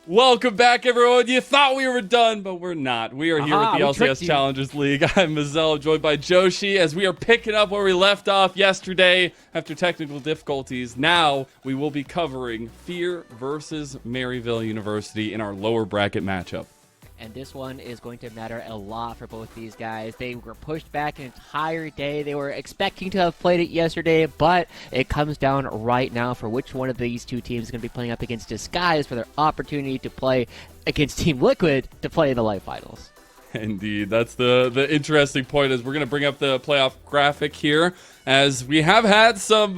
Welcome back, everyone. You thought we were done, but we're not. We are here with the LCS Challengers League. I'm Mazel, joined by Joshi, as we are picking up where we left off yesterday after technical difficulties. Now, we will be covering Fear versus Maryville University in our lower bracket matchup. And this one is going to matter a lot for both these guys. They were pushed back an entire day. They were expecting to have played it yesterday, but it comes down right now for which one of these two teams is going to be playing up against Disguise for their opportunity to play against Team Liquid to play in the live finals. Indeed, that's the interesting point. Is we're going to bring up the playoff graphic here, as we have had some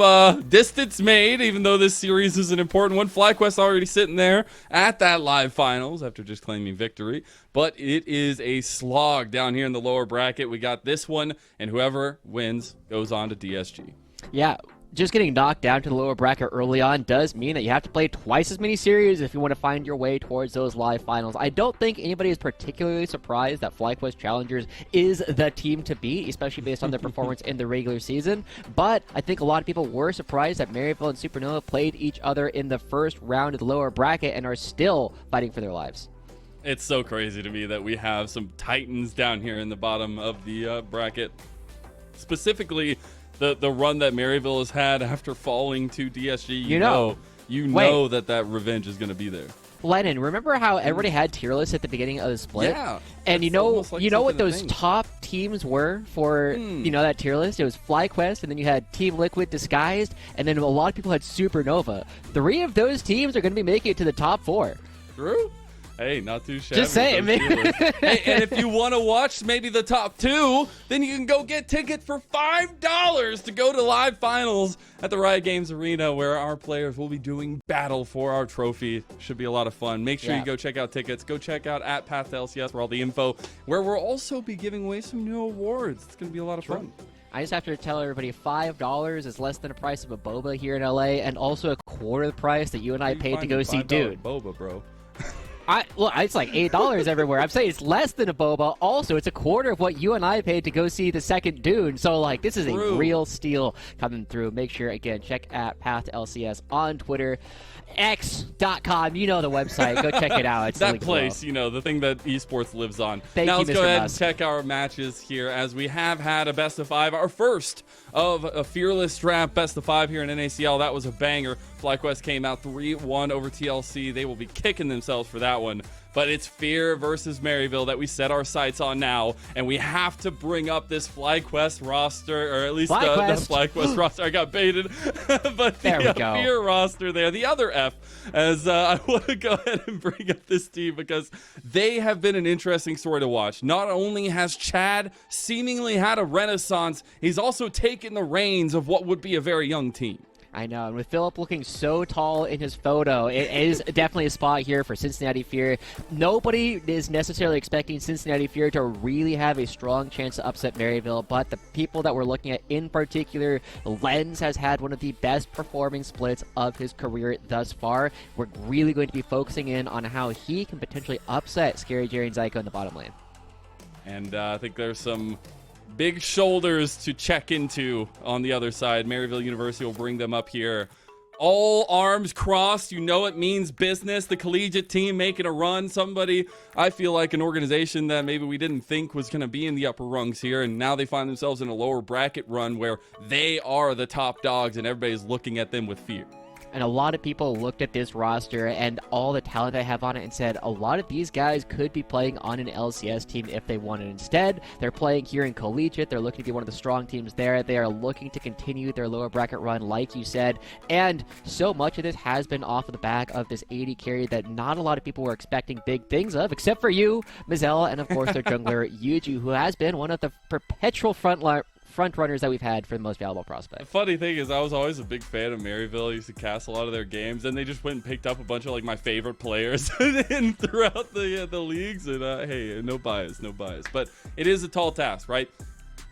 distance made, even though this series is an important one. FlyQuest already sitting there at that live finals after just claiming victory, but it is a slog down here in the lower bracket. We got this one, and whoever wins goes on to DSG. Yeah. Just getting knocked down to the lower bracket early on does mean that you have to play twice as many series if you want to find your way towards those live finals. I don't think anybody is particularly surprised that FlyQuest Challengers is the team to beat, especially based on their performance in the regular season. But I think a lot of people were surprised that Maryville and Supernova played each other in the first round of the lower bracket and are still fighting for their lives. It's so crazy to me that we have some titans down here in the bottom of the bracket. Specifically, the run that Maryville has had after falling to DSG, you know that revenge is going to be there. Lennon, remember how everybody had tier lists at the beginning of the split? Yeah. And you know what those top teams were for that tier list? It was FlyQuest, and then you had Team Liquid, Disguised, and then a lot of people had Supernova. 3 of those teams are going to be making it to the top 4. True. Hey, not too shabby. Just saying, man. Hey, and if you want to watch maybe the top 2, then you can go get tickets for $5 to go to live finals at the Riot Games Arena, where our players will be doing battle for our trophy. Should be a lot of fun. Make sure you go check out tickets. Go check out at Path to LCS for all the info, where we'll also be giving away some new awards. It's going to be a lot of fun. I just have to tell everybody $5 is less than the price of a boba here in LA, and also a quarter of the price that you and I paid to go see Dude. Boba, bro. It's like $8 everywhere. I'm saying it's less than a boba. Also, it's a quarter of what you and I paid to go see the second Dune. So, this is a real steal coming through. Make sure, again, check out Path to LCS on Twitter. X.com, you know the website. Go check it out. It's that place, the thing that esports lives on. Now let's go ahead and check our matches here, as we have had a best of 5, our first of a Fearless Draft best of 5 here in NACL. That was a banger. FlyQuest came out 3-1 over TLC. They will be kicking themselves for that one. But it's Fear versus Maryville that we set our sights on now, and we have to bring up this FlyQuest roster, or at least the FlyQuest roster. I got baited, but the Fear roster there, the other F, as I want to go ahead and bring up this team because they have been an interesting story to watch. Not only has Chad seemingly had a renaissance, he's also taken the reins of what would be a very young team. I know, and with Philip looking so tall in his photo, it is definitely a spot here for Cincinnati Fear. Nobody is necessarily expecting Cincinnati Fear to really have a strong chance to upset Maryville, but the people that we're looking at in particular, Lens has had one of the best performing splits of his career thus far. We're really going to be focusing in on how he can potentially upset Scary Jerry and Zyko in the bottom lane. And I think there's some big shoulders to check into on the other side. Maryville University will bring them up here. All arms crossed. You know it means business. The collegiate team making a run. Somebody, I feel like an organization that maybe we didn't think was going to be in the upper rungs here, and now they find themselves in a lower bracket run where they are the top dogs and everybody's looking at them with fear. And a lot of people looked at this roster and all the talent they have on it and said a lot of these guys could be playing on an LCS team if they wanted. Instead, they're playing here in Collegiate. They're looking to be one of the strong teams there. They are looking to continue their lower bracket run, like you said. And so much of this has been off of the back of this 80 carry that not a lot of people were expecting big things of, except for you, Mazel, and of course their jungler, Yuju, who has been one of the perpetual front runners that we've had for the most valuable prospect. The funny thing is, I was always a big fan of Maryville. I used to cast a lot of their games, and they just went and picked up a bunch of my favorite players and throughout the leagues. And hey, no bias, but it is a tall task, right?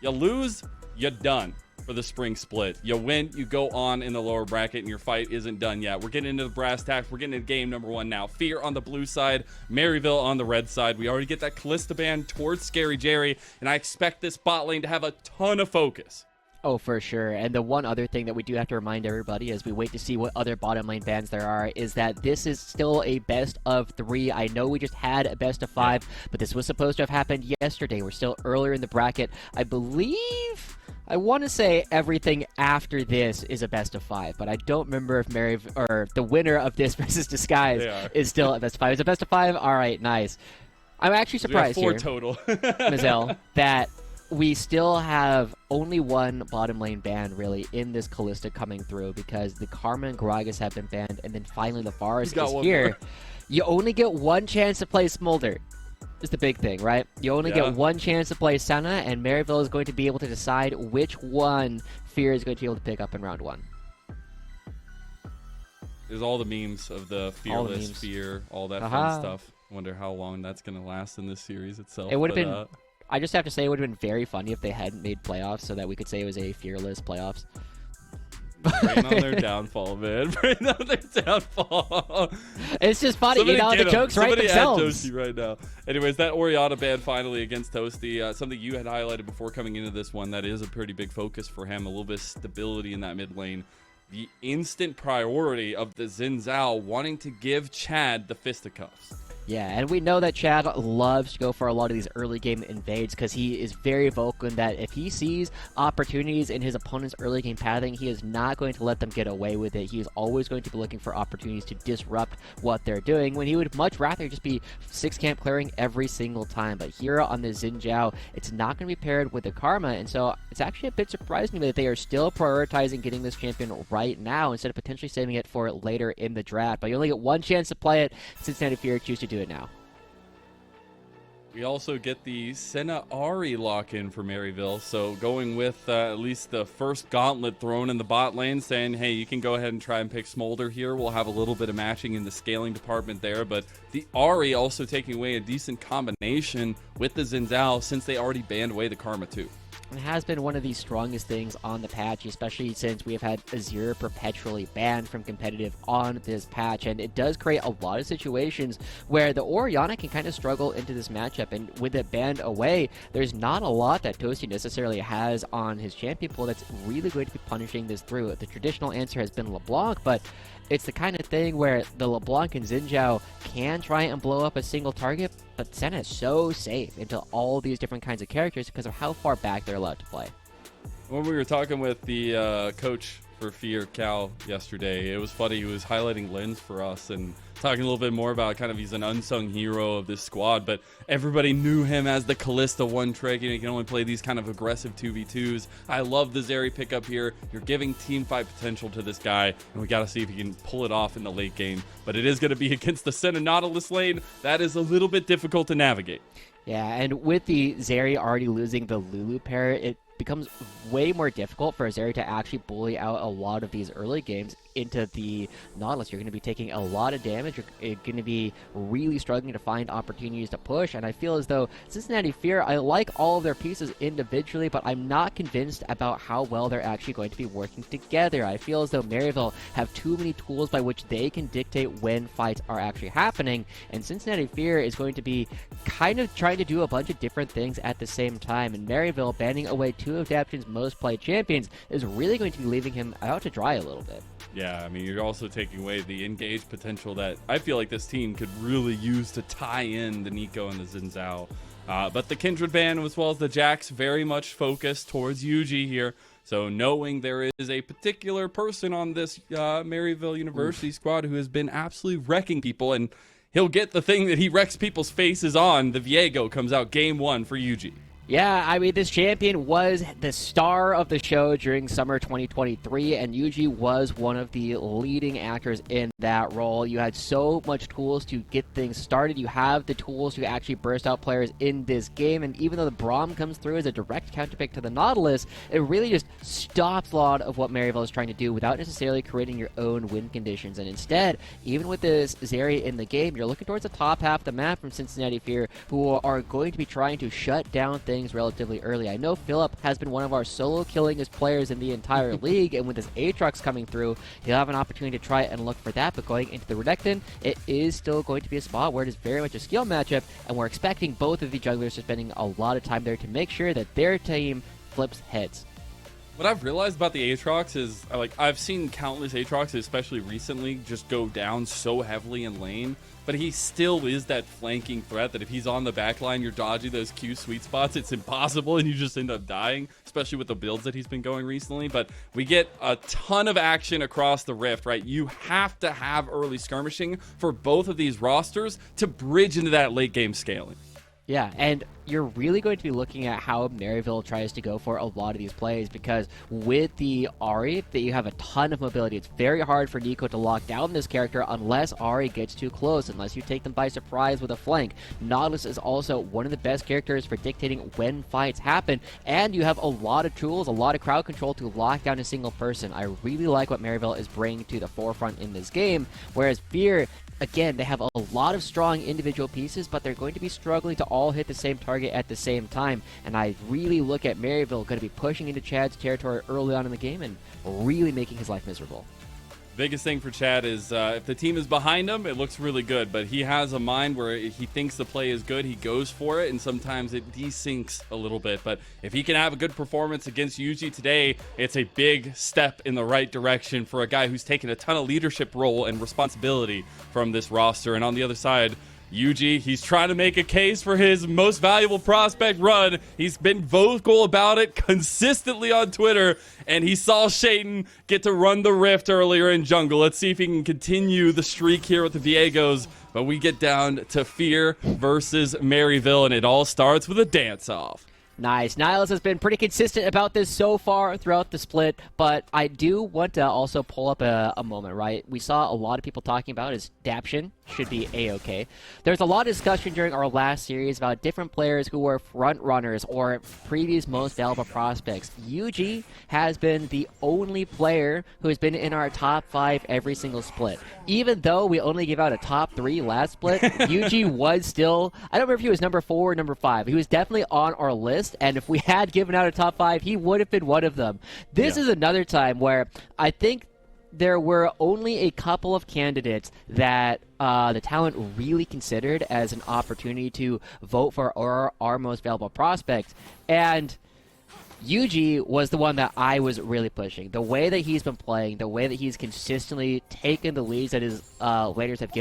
You lose, you're done for the spring split. You win, you go on in the lower bracket, and your fight isn't done yet. We're getting into the brass tacks. We're getting into game number 1 now. Fear on the blue side, Maryville on the red side. We already get that Callista ban towards Scary Jerry, and I expect this bot lane to have a ton of focus. Oh, for sure. And the one other thing that we do have to remind everybody as we wait to see what other bottom lane bans there are is that this is still a best of 3. I know we just had a best of 5, but this was supposed to have happened yesterday. We're still earlier in the bracket. I believe, I want to say everything after this is a best of 5, but I don't remember if or the winner of this versus Disguise is still a best of 5. Is it best of 5? All right, nice. I'm actually surprised we have 4 here, total. Mazel, that we still have only one bottom lane ban, really, in this Kalista coming through, because the Karma and Gragas have been banned, and then finally the Varus is here. More. You only get one chance to play Smolder. Is the big thing, right? You only get one chance to play Senna, and Maryville is going to be able to decide which one Fear is going to be able to pick up in round 1. There's all the memes of the Fearless Fear, all that fun stuff. Wonder how long that's going to last in this series itself. It would have been... I just have to say it would have been very funny if they hadn't made playoffs so that we could say it was a Fearless playoffs. Praying on their downfall, man. Praying on their downfall. It's just funny, you know, the jokes write themselves. Somebody add Toasty right now. Anyways, that Orianna ban finally against Toasty, something you had highlighted before coming into this one, that is a pretty big focus for him, a little bit of stability in that mid lane. The instant priority of the Xin Zhao wanting to give Chad the fisticuffs. Yeah, and we know that Chad loves to go for a lot of these early game invades because he is very vocal in that if he sees opportunities in his opponent's early game pathing, he is not going to let them get away with it. He is always going to be looking for opportunities to disrupt what they're doing, when he would much rather just be 6-camp clearing every single time. But here on the Xin Zhao, it's not going to be paired with the Karma, and so it's actually a bit surprising to me that they are still prioritizing getting this champion right now instead of potentially saving it for later in the draft. But you only get one chance to play it. Cincinnati Fear choose to do it now. We also get the Senna Ahri lock-in for Maryville, so going with at least the first gauntlet thrown in the bot lane, saying, hey, you can go ahead and try and pick Smolder here. We'll have a little bit of matching in the scaling department there, but the Ahri also taking away a decent combination with the Xin Zhao since they already banned away the Karma too. It has been one of the strongest things on the patch, especially since we have had Azir perpetually banned from competitive on this patch, and it does create a lot of situations where the Orianna can kind of struggle into this matchup, and with it banned away, there's not a lot that Toasty necessarily has on his champion pool that's really going to be punishing this through. The traditional answer has been LeBlanc, but it's the kind of thing where the LeBlanc and Xin Zhao can try and blow up a single target, but Senna is so safe into all these different kinds of characters because of how far back they're allowed to play. When we were talking with the coach for Fear, Cal, yesterday, it was funny. He was highlighting Lens for us and talking a little bit more about kind of he's an unsung hero of this squad, but everybody knew him as the Kalista one trick, and he can only play these kind of aggressive 2v2s. I love the Zeri pickup here. You're giving team fight potential to this guy, and we got to see if he can pull it off in the late game, but it is going to be against the Senna Nautilus lane. That is a little bit difficult to navigate. Yeah, and with the Zeri already losing the Lulu pair, it becomes way more difficult for Zeri to actually bully out a lot of these early games into the Nautilus. You're going to be taking a lot of damage. You're going to be really struggling to find opportunities to push, and I feel as though Cincinnati Fear, I like all of their pieces individually, but I'm not convinced about how well they're actually going to be working together. I feel as though Maryville have too many tools by which they can dictate when fights are actually happening, and Cincinnati Fear is going to be kind of trying to do a bunch of different things at the same time, and Maryville banning away two of Daption's most played champions is really going to be leaving him out to dry a little bit. Yeah, I mean, you're also taking away the engaged potential that I feel like this team could really use to tie in the Nico and the Xin Zhao. But the Kindred ban, as well as the Jax, very much focused towards Yuji here. So knowing there is a particular person on this Maryville University squad who has been absolutely wrecking people, and he'll get the thing that he wrecks people's faces on. The Viego comes out game 1 for Yuji. Yeah, I mean, this champion was the star of the show during summer 2023, and Yuji was one of the leading actors in that role. You had so much tools to get things started. You have the tools to actually burst out players in this game, and even though the Braum comes through as a direct counterpick to the Nautilus, it really just stops a lot of what Maryville is trying to do without necessarily creating your own win conditions. And instead, even with this Zeri in the game, you're looking towards the top half of the map from Cincinnati Fear, who are going to be trying to shut down things relatively early. I know Philip has been one of our solo killingest players in the entire league, and with this Aatrox coming through, he'll have an opportunity to try and look for that, but going into the Renekton, it is still going to be a spot where it is very much a skill matchup, and we're expecting both of the jugglers to spending a lot of time there to make sure that their team flips heads. What I've realized about the Aatrox is, I've seen countless Aatrox, especially recently, just go down so heavily in lane, but he still is that flanking threat that if he's on the back line, you're dodging those Q sweet spots, it's impossible, and you just end up dying, especially with the builds that he's been going recently. But we get a ton of action across the Rift, right? You have to have early skirmishing for both of these rosters to bridge into that late game scaling. Yeah, and you're really going to be looking at how Maryville tries to go for a lot of these plays, because with the Ahri, that you have a ton of mobility. It's very hard for Nico to lock down this character unless Ahri gets too close, unless you take them by surprise with a flank. Nautilus is also one of the best characters for dictating when fights happen, and you have a lot of tools, a lot of crowd control to lock down a single person. I really like what Maryville is bringing to the forefront in this game, whereas Fear, again, they have a lot of strong individual pieces, but they're going to be struggling to all hit the same target at the same time. And I really look at Maryville going to be pushing into Chad's territory early on in the game and really making his life miserable. Biggest thing for Chad is if the team is behind him, it looks really good, but he has a mind where he thinks the play is good, he goes for it, and sometimes it desyncs a little bit. But if he can have a good performance against Yuji today, it's a big step in the right direction for a guy who's taken a ton of leadership role and responsibility from this roster. And on the other side, Yuji, he's trying to make a case for his most valuable prospect run. He's been vocal about it consistently on Twitter, and he saw Shayton get to run the Rift earlier in jungle. Let's see if he can continue the streak here with the Viegos. But we get down to Fear versus Maryville, and it all starts with a dance-off. Nice. Niles has been pretty consistent about this so far throughout the split, but I do want to also pull up a moment, right? We saw a lot of people talking about is Daption should be A-okay. There's a lot of discussion during our last series about different players who were front runners or previous most valuable prospects. Yuji has been the only player who has been in our top 5 every single split. Even though we only gave out a top 3 last split, Yuji was still, I don't remember if he was number 4 or number 5. He was definitely on our list, and if we had given out a top 5, he would have been one of them. This is another time where I think there were only a couple of candidates that the talent really considered as an opportunity to vote for our most valuable prospect, and Yuji was the one that I was really pushing. The way that he's been playing, the way that he's consistently taken the leads that his laters have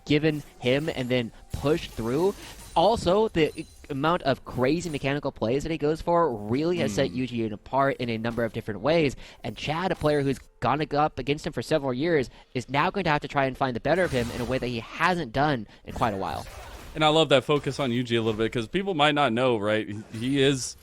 given him and then pushed through. Also, the amount of crazy mechanical plays that he goes for really has set Yuji apart in a number of different ways. And Chad, a player who's gone up against him for several years, is now going to have to try and find the better of him in a way that he hasn't done in quite a while. And I love that focus on Yuji a little bit, because people might not know, right? He is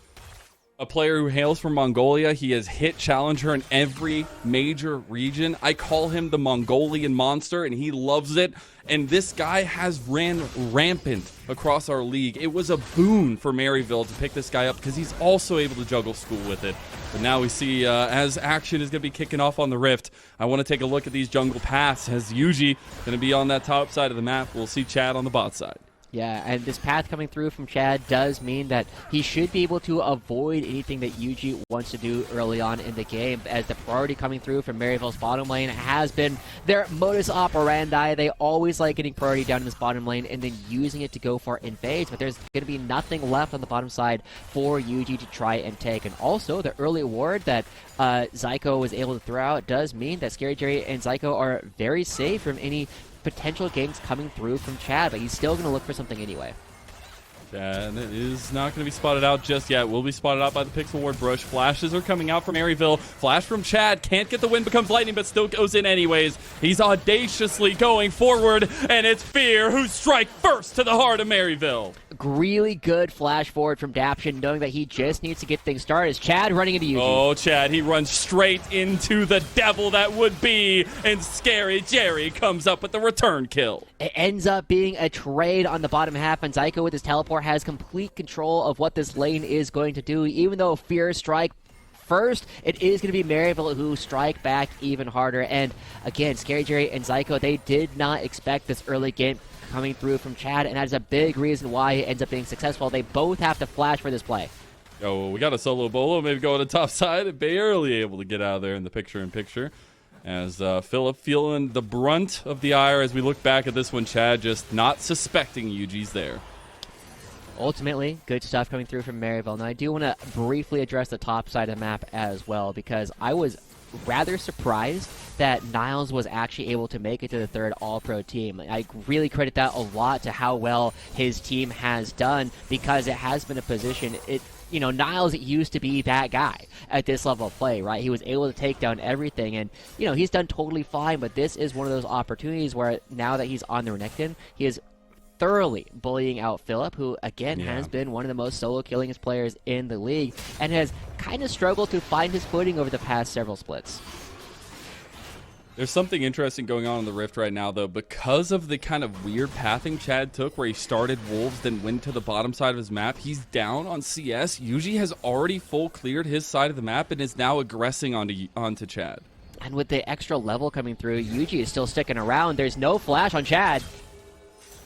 a player who hails from Mongolia. He has hit Challenger in every major region. I call him the Mongolian monster, and he loves it. And this guy has ran rampant across our league. It was a boon for Maryville to pick this guy up, because he's also able to juggle school with it. But now we see as action is going to be kicking off on the Rift, I want to take a look at these jungle paths, as Yuji going to be on that top side of the map. We'll see Chad on the bot side. Yeah, and this path coming through from Chad does mean that he should be able to avoid anything that Yuji wants to do early on in the game, as the priority coming through from Maryville's bottom lane has been their modus operandi. They always like getting priority down in this bottom lane and then using it to go for invades, but there's going to be nothing left on the bottom side for Yuji to try and take. And also, the early ward that Zyko was able to throw out does mean that Scary Jerry and Zyko are very safe from any potential games coming through from Chad, but he's still going to look for something anyway. And it is not going to be spotted out just yet. Will be spotted out by the Pixel Ward Brush. Flashes are coming out from Maryville. Flash from Chad. Can't get the win. Becomes lightning, but still goes in anyways. He's audaciously going forward, and it's Fear who strike first to the heart of Maryville. Really good flash forward from Daption, knowing that he just needs to get things started. Is Chad running into Yuji? Oh, Chad, he runs straight into the devil that would be, and Scary Jerry comes up with the return kill. It ends up being a trade on the bottom half, and Zyko with his teleport has complete control of what this lane is going to do. Even though Fear strike first, it is going to be Maryville who strike back even harder. And again, Scary Jerry and Zyko, they did not expect this early game coming through from Chad, and that is a big reason why it ends up being successful. They both have to flash for this play. Oh, we got a solo bolo, maybe going to top side, and barely able to get out of there in the picture-in-picture. As Philip feeling the brunt of the ire as we look back at this one. Chad just not suspecting Yuji's there. Ultimately, good stuff coming through from Maryville. Now, I do want to briefly address the top side of the map as well, because I was rather surprised that Niles was actually able to make it to the third All-Pro team. I really credit that a lot to how well his team has done, because it has been a position... Niles used to be that guy at this level of play, right? He was able to take down everything, and, he's done totally fine, but this is one of those opportunities where now that he's on the Renekton, he is thoroughly bullying out Philip, who, again, has been one of the most solo-killingest players in the league, and has kind of struggled to find his footing over the past several splits. There's something interesting going on in the Rift right now, though. Because of the kind of weird pathing Chad took, where he started Wolves, then went to the bottom side of his map, he's down on CS. Yuji has already full cleared his side of the map and is now aggressing onto Chad. And with the extra level coming through, Yuji is still sticking around. There's no flash on Chad.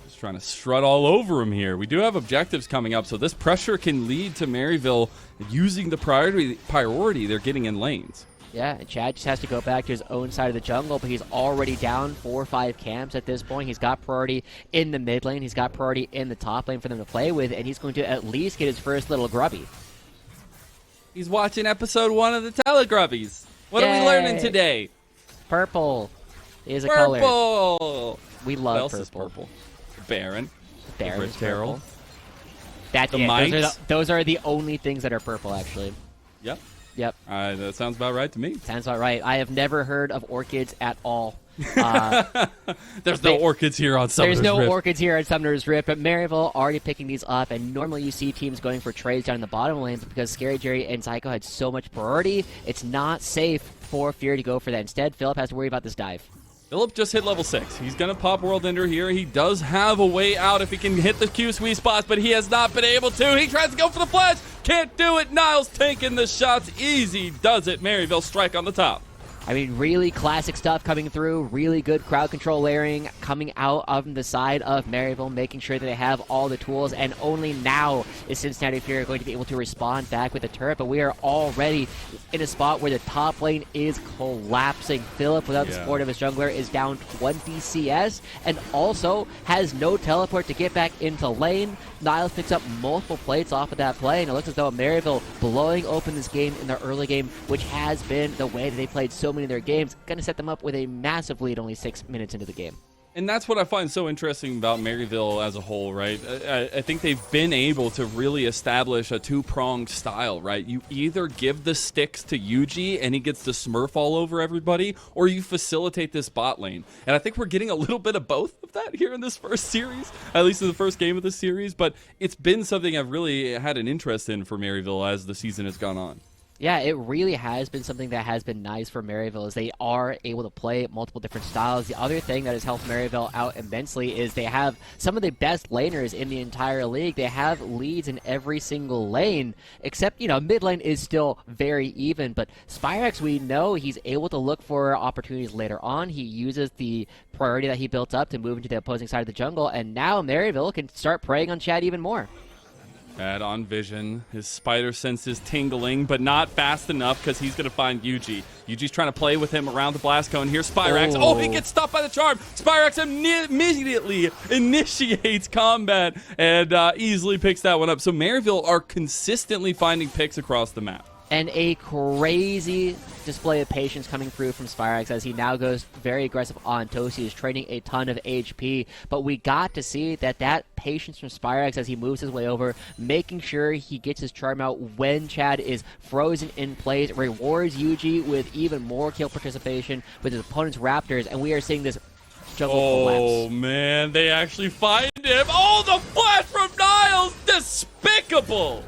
He's trying to strut all over him here. We do have objectives coming up, so this pressure can lead to Maryville using the priority they're getting in lanes. Yeah, and Chad just has to go back to his own side of the jungle, but he's already down 4 or 5 camps at this point. He's got priority in the mid lane. He's got priority in the top lane for them to play with, and he's going to at least get his first little grubby. He's watching episode 1 of the Telegrubbies. What are we learning today? Purple is a color. Purple! We love what else purple. Is purple? Baron. Baron's purple. That's it. Those are the only things that are purple, actually. Yep. Yep. That sounds about right to me. Sounds about right. I have never heard of orchids at all. There's no orchids here on Summoner's Rift. There's no orchids here on Summoner's Rift, but Maryville already picking these up, and normally you see teams going for trades down in the bottom lanes, because Scary Jerry and Psycho had so much priority, it's not safe for Fear to go for that. Instead, Philip has to worry about this dive. Philip just hit level 6. He's going to pop World Ender here. He does have a way out if he can hit the Q sweet spots, but he has not been able to. He tries to go for the flash. Can't do it. Niles taking the shots. Easy does it. Maryville strike on the top. I mean, really classic stuff coming through. Really good crowd control layering coming out of the side of Maryville, making sure that they have all the tools. And only now is Cincinnati Fear going to be able to respond back with the turret. But we are already in a spot where the top lane is collapsing. Philip, without the support of his jungler, is down 20 CS and also has no teleport to get back into lane. Niles picks up multiple plates off of that play, and it looks as though Maryville blowing open this game in the early game, which has been the way that they played so many of their games, going to set them up with a massive lead only 6 minutes into the game. And that's what I find so interesting about Maryville as a whole, right? I think they've been able to really establish a two-pronged style, right? You either give the sticks to Yuji and he gets to smurf all over everybody, or you facilitate this bot lane. And I think we're getting a little bit of both of that here in this first series, at least in the first game of the series. But it's been something I've really had an interest in for Maryville as the season has gone on. Yeah, it really has been something that has been nice for Maryville, is they are able to play multiple different styles. The other thing that has helped Maryville out immensely is they have some of the best laners in the entire league. They have leads in every single lane, except, mid lane is still very even. But Spyrex, we know he's able to look for opportunities later on. He uses the priority that he built up to move into the opposing side of the jungle, and now Maryville can start preying on Chad even more. Chad on vision. His spider sense is tingling, but not fast enough because he's going to find Yuji. Yuji's trying to play with him around the blast cone. Here's Spyrex. Oh, he gets stopped by the charm. Spyrex immediately initiates combat and easily picks that one up. So Maryville are consistently finding picks across the map. And a crazy display of patience coming through from Spyrex as he now goes very aggressive on Toasty. He's trading a ton of HP, but we got to see that patience from Spyrex as he moves his way over, making sure he gets his charm out when Chad is frozen in place, rewards Yuji with even more kill participation with his opponent's Raptors, and we are seeing this jungle collapse. Oh, man, they actually find him. Oh, the flash from Niles! Despicable!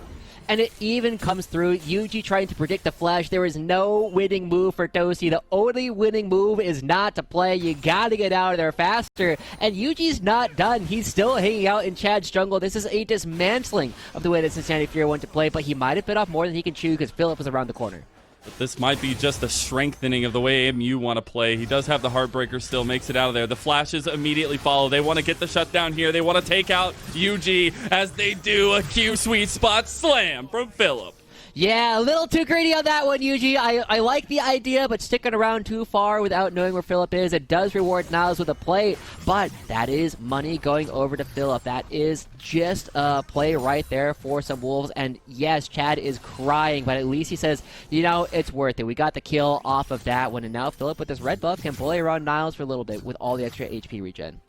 And it even comes through Yuji trying to predict the flash. There is no winning move for Toasty. The only winning move is not to play. You gotta get out of there faster. And Yuji's not done. He's still hanging out in Chad's jungle. This is a dismantling of the way that Cincinnati Fear want to play, but he might have bit off more than he can chew because Philip was around the corner. But this might be just a strengthening of the way MU want to play. He does have the Heartbreaker still, makes it out of there. The flashes immediately follow. They want to get the shutdown here. They want to take out Yuji as they do a Q sweet spot slam from Philip. Yeah, a little too greedy on that one, Yuji. I like the idea, but sticking around too far without knowing where Philip is, it does reward Niles with a play, but that is money going over to Philip. That is just a play right there for some Wolves, and yes, Chad is crying, but at least he says, you know, it's worth it. We got the kill off of that one, and now Philip with this red buff can bully around Niles for a little bit with all the extra HP regen.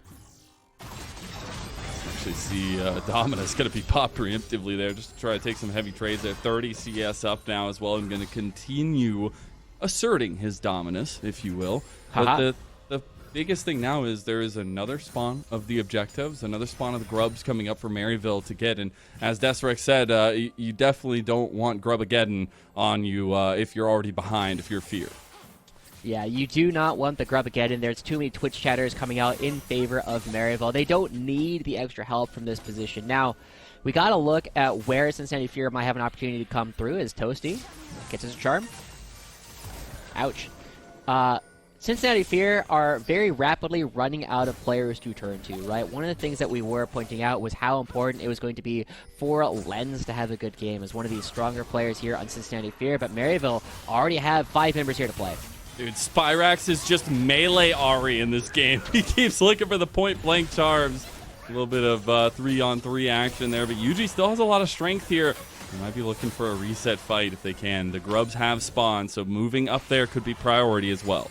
See Dominus going to be popped preemptively there just to try to take some heavy trades there. 30 CS up now as well, and going to continue asserting his dominus, if you will. But the biggest thing now is there is another spawn of the objectives, another spawn of the grubs coming up for Maryville to get. And as Desrex said, you definitely don't want Grubageddon on you if you're already behind, if you're Fear. Yeah, you do not want the Grubageddon. There's too many Twitch chatters coming out in favor of Maryville. They don't need the extra help from this position. Now, we got to look at where Cincinnati Fear might have an opportunity to come through as Toasty gets his charm. Ouch. Cincinnati Fear are very rapidly running out of players to turn to, right? One of the things that we were pointing out was how important it was going to be for Lens to have a good game as one of these stronger players here on Cincinnati Fear, but Maryville already have 5 members here to play. Dude, Spyrax is just melee Ari in this game. He keeps looking for the point-blank charms. A little bit of 3-on-3 action there, but Yuji still has a lot of strength here. They might be looking for a reset fight if they can. The grubs have spawned, so moving up there could be priority as well.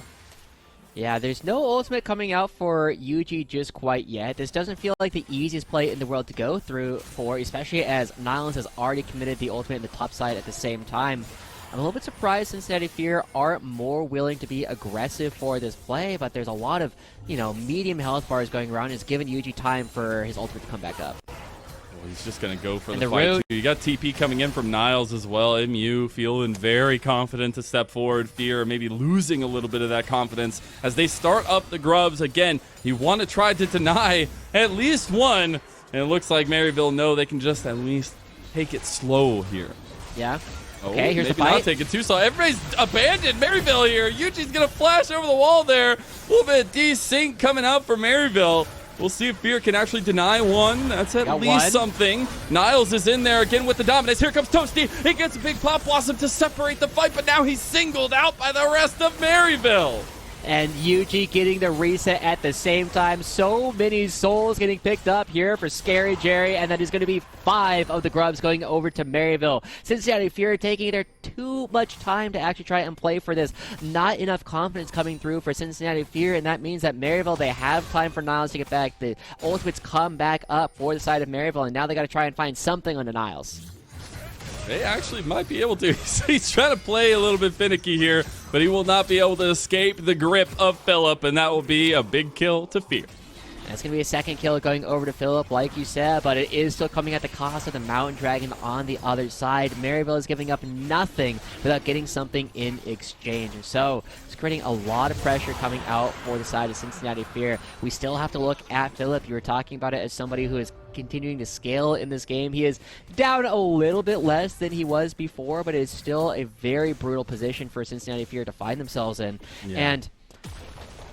Yeah, there's no ultimate coming out for Yuji just quite yet. This doesn't feel like the easiest play in the world to go through for, especially as Nylons has already committed the ultimate in the top side at the same time. I'm a little bit surprised Cincinnati Fear aren't more willing to be aggressive for this play, but there's a lot of, you know, medium health bars going around. It's given Yuji time for his ultimate to come back up. Well, he's just going to go for the fight, too. You got TP coming in from Niles as well. MU feeling very confident to step forward. Fear maybe losing a little bit of that confidence as they start up the grubs. Again, you want to try to deny at least one, and it looks like Maryville know they can just at least take it slow here. Yeah. Okay, here's the fight. fight. Take it too slow. Everybody's abandoned Maryville here. Yuji's going to flash over the wall there. A little bit of desync coming out for Maryville. We'll see if Fear can actually deny one. That's at least something. Niles is in there again with the dominance. Here comes Toasty. He gets a big Pop Blossom to separate the fight, but now he's singled out by the rest of Maryville. And Yuji getting the reset at the same time. So many souls getting picked up here for Scary Jerry, and that is going to be 5 of the grubs going over to Maryville. Cincinnati Fear taking their too much time to actually try and play for this. Not enough confidence coming through for Cincinnati Fear, and that means that Maryville, they have time for Niles to get back. The ultimates come back up for the side of Maryville, and now they got to try and find something on the Niles. They actually might be able to. He's trying to play a little bit finicky here, but he will not be able to escape the grip of Philip, and that will be a big kill to Fear. That's going to be a second kill going over to Philip, like you said, but it is still coming at the cost of the Mountain Dragon on the other side. Maryville is giving up nothing without getting something in exchange. So it's creating a lot of pressure coming out for the side of Cincinnati Fear. We still have to look at Philip. You were talking about it as somebody who is continuing to scale in this game. He is down a little bit less than he was before, but it is still a very brutal position for Cincinnati Fear to find themselves in. Yeah. And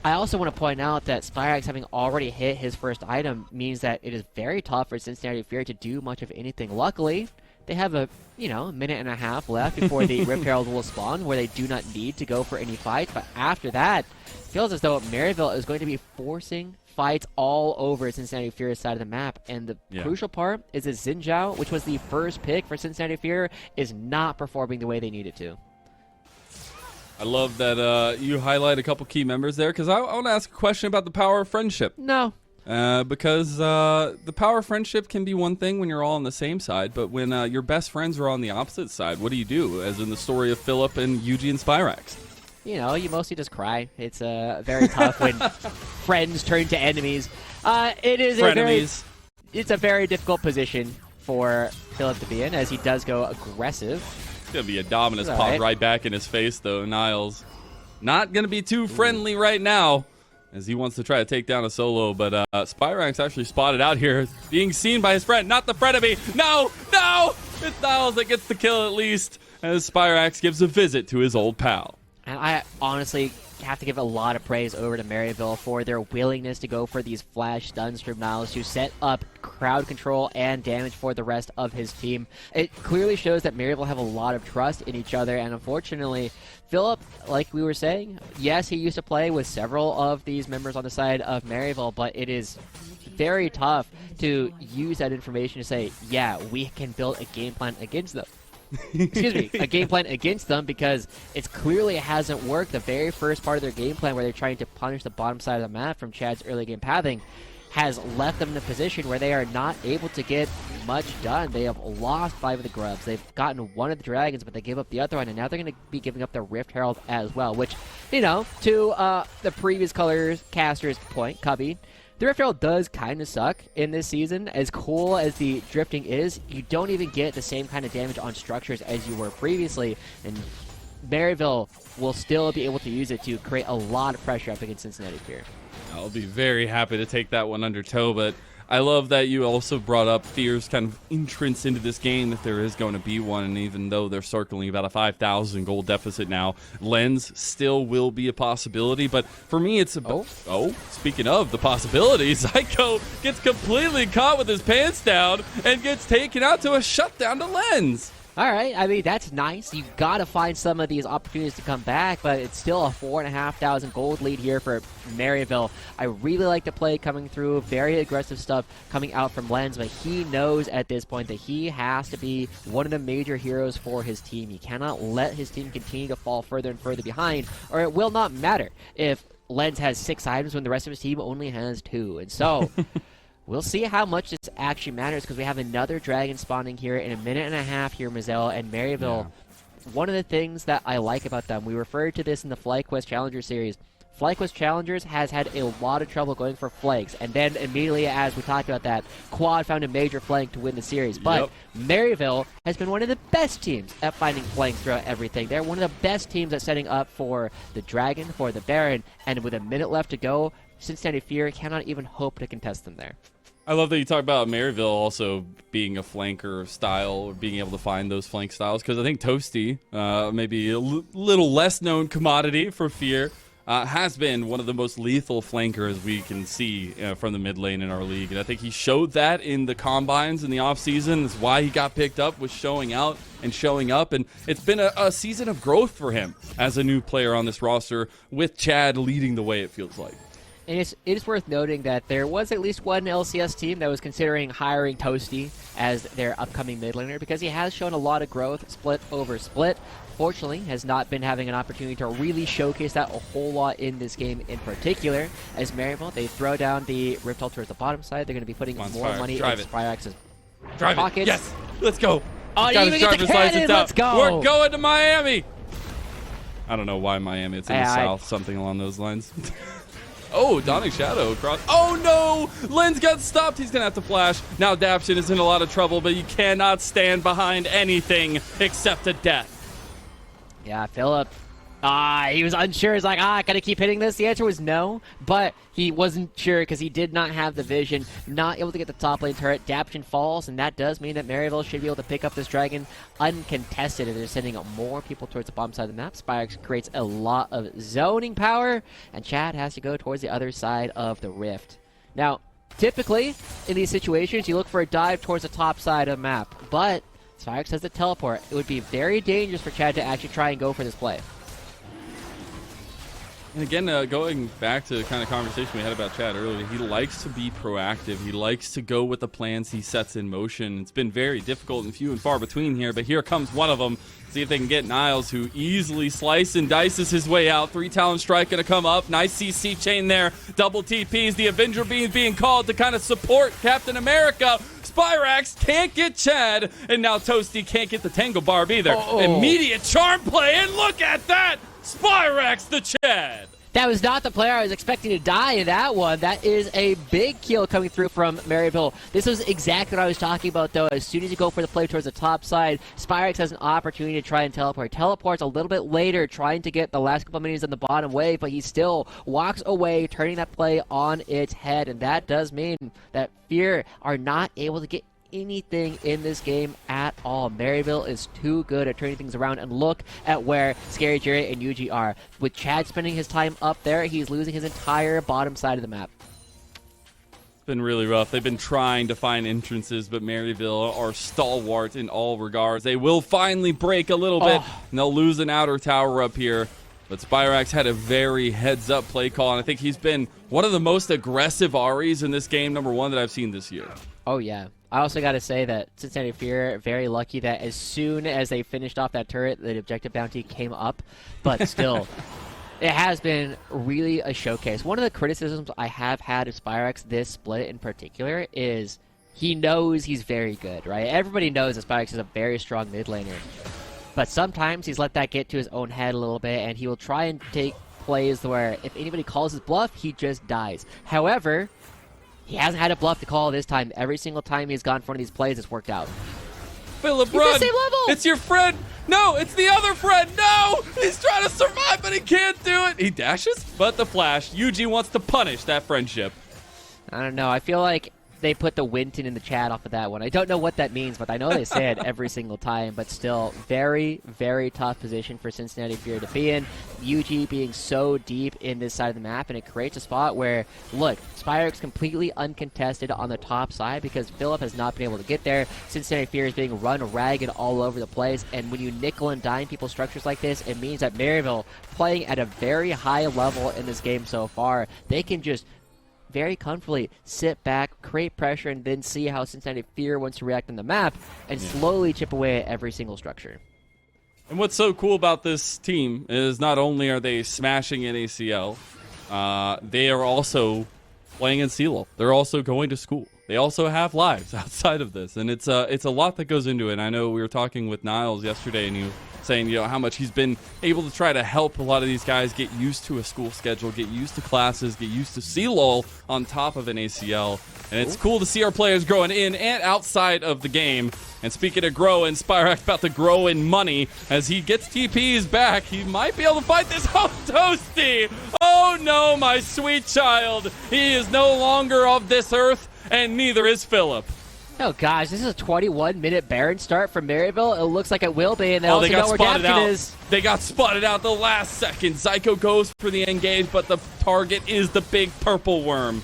I also want to point out that Spyrax having already hit his first item means that it is very tough for Cincinnati Fear to do much of anything. Luckily, they have a minute and a half left before the Rip Herald will spawn, where they do not need to go for any fights. But after that, it feels as though Maryville is going to be forcing fights all over Cincinnati Fear's side of the map. And the crucial part is that Xin Zhao, which was the first pick for Cincinnati Fear, is not performing the way they need it to. I love that you highlight a couple key members there, because I want to ask a question about the power of friendship. No. Because the power of friendship can be one thing when you're all on the same side, but when your best friends are on the opposite side, what do? As in the story of Philip and Yuji and Spyrax. You know, you mostly just cry. It's very tough when friends turn to enemies. It is it's a very difficult position for Philip to be in, as he does go aggressive. It's going to be a Dominus pop right back in his face, though. Niles not going to be too friendly right now, as he wants to try to take down a solo, but Spyrax actually spotted out here, being seen by his friend. Not the frenemy. No! It's Niles that gets the kill at least, as Spyrax gives a visit to his old pal. And I honestly have to give a lot of praise over to Maryville for their willingness to go for these flash stuns from Niles to set up crowd control and damage for the rest of his team. It clearly shows that Maryville have a lot of trust in each other, and unfortunately, Philip, like we were saying, yes, he used to play with several of these members on the side of Maryville, but it is very tough to use that information to say, yeah, we can build a game plan against them. Excuse me, a game plan against them, because it clearly hasn't worked. The very first part of their game plan, where they're trying to punish the bottom side of the map from Chad's early game pathing, has left them in a position where they are not able to get much done. They have lost 5 of the grubs. They've gotten 1 of the dragons, but they gave up the other one, and now they're going to be giving up the Rift Herald as well, which, you know, to the previous colors caster's point, Cubby, the Rift Herald does kind of suck in this season. As cool as the drifting is, you don't even get the same kind of damage on structures as you were previously, and Maryville will still be able to use it to create a lot of pressure up against Cincinnati Fear. I'll be very happy to take that one under toe, but I love that you also brought up Fear's kind of entrance into this game, if there is going to be one, and even though they're circling about a 5,000 gold deficit now, Lens still will be a possibility, but for me it's about... Oh, speaking of the possibilities, Zyko gets completely caught with his pants down and gets taken out to a shutdown to Lens. All right, I mean, that's nice. You got to find some of these opportunities to come back, but it's still a 4,500 gold lead here for Maryville. I really like the play coming through, very aggressive stuff coming out from Lens, but he knows at this point that he has to be one of the major heroes for his team. He cannot let his team continue to fall further and further behind, or it will not matter if Lens has 6 items when the rest of his team only has 2. And so... we'll see how much this actually matters, because we have another dragon spawning here in a minute and a half here, Mazel, and Maryville. Yeah. One of the things that I like about them, we referred to this in the FlyQuest Challenger series. FlyQuest Challengers has had a lot of trouble going for flanks, and then immediately as we talked about that, Quad found a major flank to win the series. But Maryville has been one of the best teams at finding flanks throughout everything. They're one of the best teams at setting up for the Dragon, for the Baron, and with a minute left to go, Cincinnati Fear cannot even hope to contest them there. I love that you talk about Maryville also being a flanker style, or being able to find those flank styles, because I think Toasty, maybe a little less known commodity for Fear, has been one of the most lethal flankers we can see from the mid lane in our league. And I think he showed that in the combines in the offseason. That's why he got picked up, was showing out and showing up. And it's been a season of growth for him as a new player on this roster, with Chad leading the way, it feels like. And it is worth noting that there was at least one LCS team that was considering hiring Toasty as their upcoming mid laner, because he has shown a lot of growth, split over split. Fortunately, has not been having an opportunity to really showcase that a whole lot in this game in particular. As Maryville, they throw down the Rift Ult towards the bottom side. They're going to be putting more money in Spyrax's pockets. Yes, let's go. Oh, you even get the cannon. Let's go. We're going to Miami. I don't know why Miami. It's in the south, something along those lines. Oh, Dawning Shadow across. Oh, no! Lens got stopped. He's going to have to flash. Now Daption is in a lot of trouble, but you cannot stand behind anything except a death. Yeah, Philip. He was unsure. He's like, can I keep hitting this? The answer was no, but he wasn't sure because he did not have the vision, not able to get the top lane turret. Daption falls, and that does mean that Maryville should be able to pick up this dragon uncontested, and they're sending more people towards the bottom side of the map. Spyrax creates a lot of zoning power, and Chad has to go towards the other side of the rift. Now, typically, in these situations, you look for a dive towards the top side of the map, but Spyrax has the teleport. It would be very dangerous for Chad to actually try and go for this play. And again, going back to the kind of conversation we had about Chad earlier, he likes to be proactive. He likes to go with the plans he sets in motion. It's been very difficult and few and far between here, but here comes one of them. See if they can get Niles, who easily slice and dices his way out. 3 Talon Strike going to come up. Nice CC chain there. Double TPs. The Avenger being called to kind of support Captain America. Spyrax can't get Chad, and now Toasty can't get the Tango Barb either. Immediate charm play, and look at that! Spyrax the Chad! That was not the player I was expecting to die in that one. That is a big kill coming through from Maryville. This was exactly what I was talking about, though. As soon as you go for the play towards the top side, Spyrax has an opportunity to try and teleport. Teleports a little bit later, trying to get the last couple of minions on the bottom wave, but he still walks away, turning that play on its head, and that does mean that Fear are not able to get anything in this game at all. Maryville is too good at turning things around, and look at where Scary Jerry and Yuji are. With Chad spending his time up there, he's losing his entire bottom side of the map. It's been really rough. They've been trying to find entrances, but Maryville are stalwart in all regards. They will finally break a little bit, and they'll lose an outer tower up here. But Spyrax had a very heads-up play call, and I think he's been one of the most aggressive Aries in this game, number one, that I've seen this year. Oh, yeah. I also got to say that Cincinnati Fear, very lucky that as soon as they finished off that turret, the objective bounty came up. But still, it has been really a showcase. One of the criticisms I have had of Spyrax this split in particular is he knows he's very good, right? Everybody knows that Spyrax is a very strong mid laner. But sometimes he's let that get to his own head a little bit, and he will try and take plays where if anybody calls his bluff, he just dies. However, he hasn't had a bluff to call this time. Every single time he's gone for one of these plays, it's worked out. Philip, run! He's the same level! It's your friend! No, it's the other friend! No! He's trying to survive, but he can't do it! He dashes, but the flash. Yuji wants to punish that friendship. I don't know. I feel like they put the Winton in the chat off of that one. I don't know what that means, but I know they say it every single time. But still, very, very tough position for Cincinnati Fear to be in. Yuji being so deep in this side of the map, and it creates a spot where, look, Spyrax completely uncontested on the top side because Philip has not been able to get there. Cincinnati Fear is being run ragged all over the place, and when you nickel and dime people's structures like this, it means that Maryville, playing at a very high level in this game so far, they can just very comfortably sit back, create pressure, and then see how Cincinnati Fear wants to react on the map and slowly chip away at every single structure. And what's so cool about this team is not only are they smashing in ACL, they are also playing in CLOL. They're also going to school. They also have lives outside of this, and it's a lot that goes into it. And I know we were talking with Niles yesterday, and he was saying, you know, how much he's been able to try to help a lot of these guys get used to a school schedule, get used to classes, get used to CLOL on top of an ACL. And it's cool to see our players growing in and outside of the game. And speaking of growing, Spyrax about to grow in money as he gets TPs back. He might be able to fight this. Oh, Toasty! Oh no, my sweet child. He is no longer of this earth, and neither is Philip. Oh gosh, this is a 21-minute Baron start from Maryville. It looks like it will be, and they also know where Dapkin is. They got spotted out the last second. Zyko goes for the engage, but the target is the big purple worm.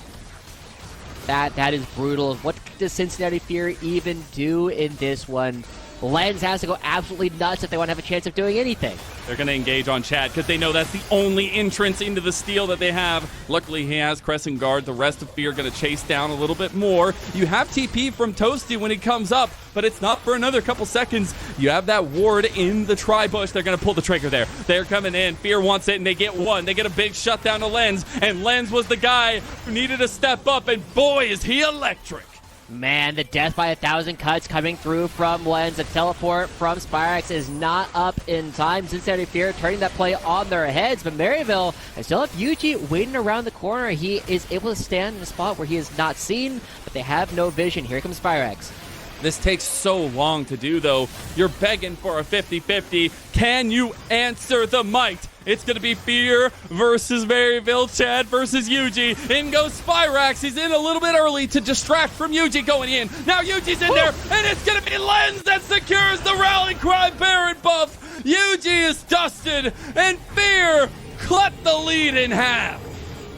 That is brutal. What does Cincinnati Fear even do in this one? Lens has to go absolutely nuts if they want to have a chance of doing anything. They're going to engage on Chad because they know that's the only entrance into the steal that they have. Luckily, he has Crescent Guard. The rest of Fear going to chase down a little bit more. You have TP from Toasty when he comes up, but it's not for another couple seconds. You have that ward in the tri-bush. They're going to pull the trigger there. They're coming in. Fear wants it, and they get one. They get a big shutdown to Lens, and Lens was the guy who needed to step up, and boy, is he electric. Man, the death by 1,000 cuts coming through from Lens. The teleport from Spyrax is not up in time. Cincinnati Fear turning that play on their heads, but Maryville, I still have Yuji waiting around the corner. He is able to stand in a spot where he is not seen, but they have no vision. Here comes Spyrax. This takes so long to do, though. You're begging for a 50-50. Can you answer the might? It's going to be Fear versus Maryville, Chad versus Yuji. In goes Spyrax. He's in a little bit early to distract from Yuji going in. Now Yuji's in there, and it's going to be Lens that secures the rally cry Baron buff. Yuji is dusted, and Fear cut the lead in half.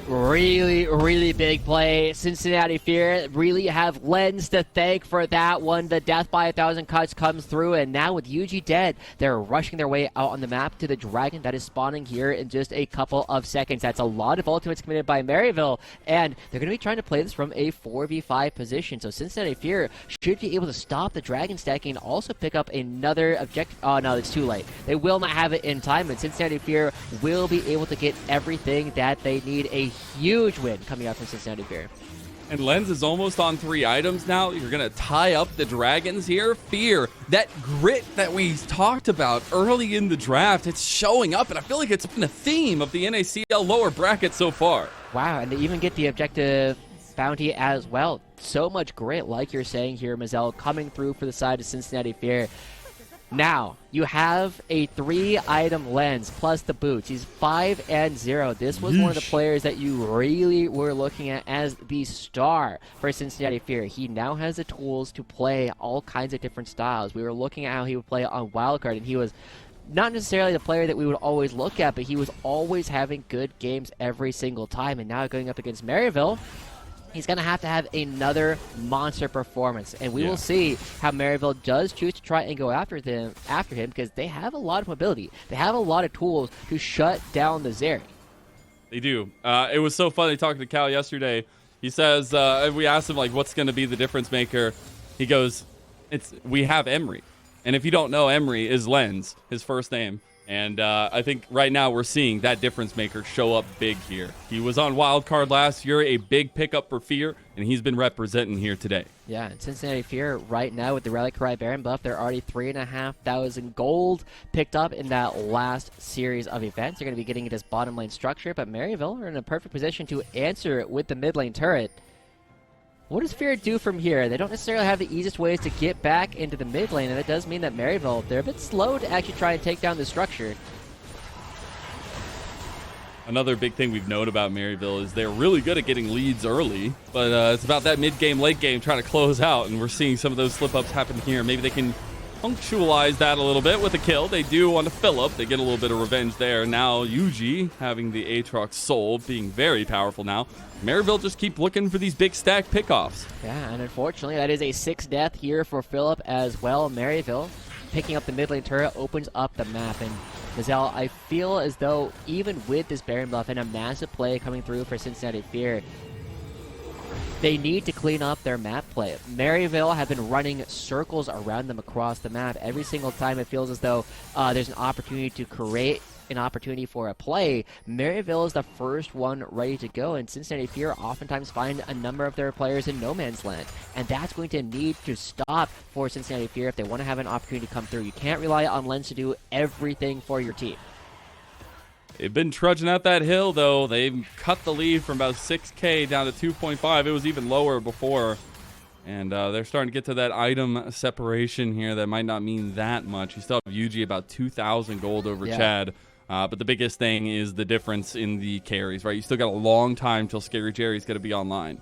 Really, really big play. Cincinnati Fear really have Lens to thank for that one. The death by 1,000 cuts comes through, and now with Yuji dead, they're rushing their way out on the map to the dragon that is spawning here in just a couple of seconds. That's a lot of ultimates committed by Maryville, and they're going to be trying to play this from a 4v5 position. So Cincinnati Fear should be able to stop the dragon stacking and also pick up another objective. Oh no, it's too late. They will not have it in time, and Cincinnati Fear will be able to get everything that they need. A huge win coming out from Cincinnati Fear. And Lens is almost on 3 items now. You're going to tie up the dragons here. Fear, that grit that we talked about early in the draft, it's showing up, and I feel like it's been a theme of the NACL lower bracket so far. Wow, and they even get the objective bounty as well. So much grit, like you're saying here, Mazel, coming through for the side of Cincinnati Fear. Now, you have a 3-item lens plus the boots. He's 5-0. This was one of the players that you really were looking at as the star for Cincinnati Fear. He now has the tools to play all kinds of different styles. We were looking at how he would play on Wildcard, and he was not necessarily the player that we would always look at, but he was always having good games every single time. And now going up against Maryville, he's going to have another monster performance. And we will see how Maryville does choose to try and go after him because they have a lot of mobility. They have a lot of tools to shut down the Zeri. They do. It was so funny talking to Cal yesterday. He says, we asked him, like, what's going to be the difference maker? He goes, we have Emery. And if you don't know, Emery is Lens, his first name. And I think right now we're seeing that difference maker show up big here. He was on Wildcard last year, a big pickup for Fear, and he's been representing here today. Yeah, and Cincinnati Fear right now with the Relic Cry Baron buff, they're already 3,500 gold picked up in that last series of events. They're going to be getting this bottom lane structure, but Maryville are in a perfect position to answer it with the mid lane turret. What does Fear do from here? They don't necessarily have the easiest ways to get back into the mid lane, and that does mean that Maryville, they're a bit slow to actually try and take down the structure. Another big thing we've known about Maryville is they're really good at getting leads early, but it's about that mid-game, late-game trying to close out, and we're seeing some of those slip-ups happen here. Maybe they can punctualize that a little bit with a kill. They do on the Phillip. They get a little bit of revenge there. Now Yuji having the Aatrox Soul being very powerful now. Maryville just keep looking for these big stack pickoffs. Yeah, and unfortunately that is a 6th death here for Phillip as well. Maryville picking up the mid lane turret opens up the map, and Mazel, I feel as though even with this Baron buff and a massive play coming through for Cincinnati Fear, they need to clean up their map play. Maryville have been running circles around them across the map. Every single time it feels as though there's an opportunity to create an opportunity for a play, Maryville is the first one ready to go, and Cincinnati Fear oftentimes find a number of their players in no man's land, and that's going to need to stop for Cincinnati Fear if they want to have an opportunity to come through. You can't rely on Lens to do everything for your team. They've been trudging out that hill, though. They've cut the lead from about 6K down to 2.5. It was even lower before. And they're starting to get to that item separation here that might not mean that much. You still have Yuji about 2,000 gold over Chad. But the biggest thing is the difference in the carries, right? You still got a long time till Scary Jerry's going to be online.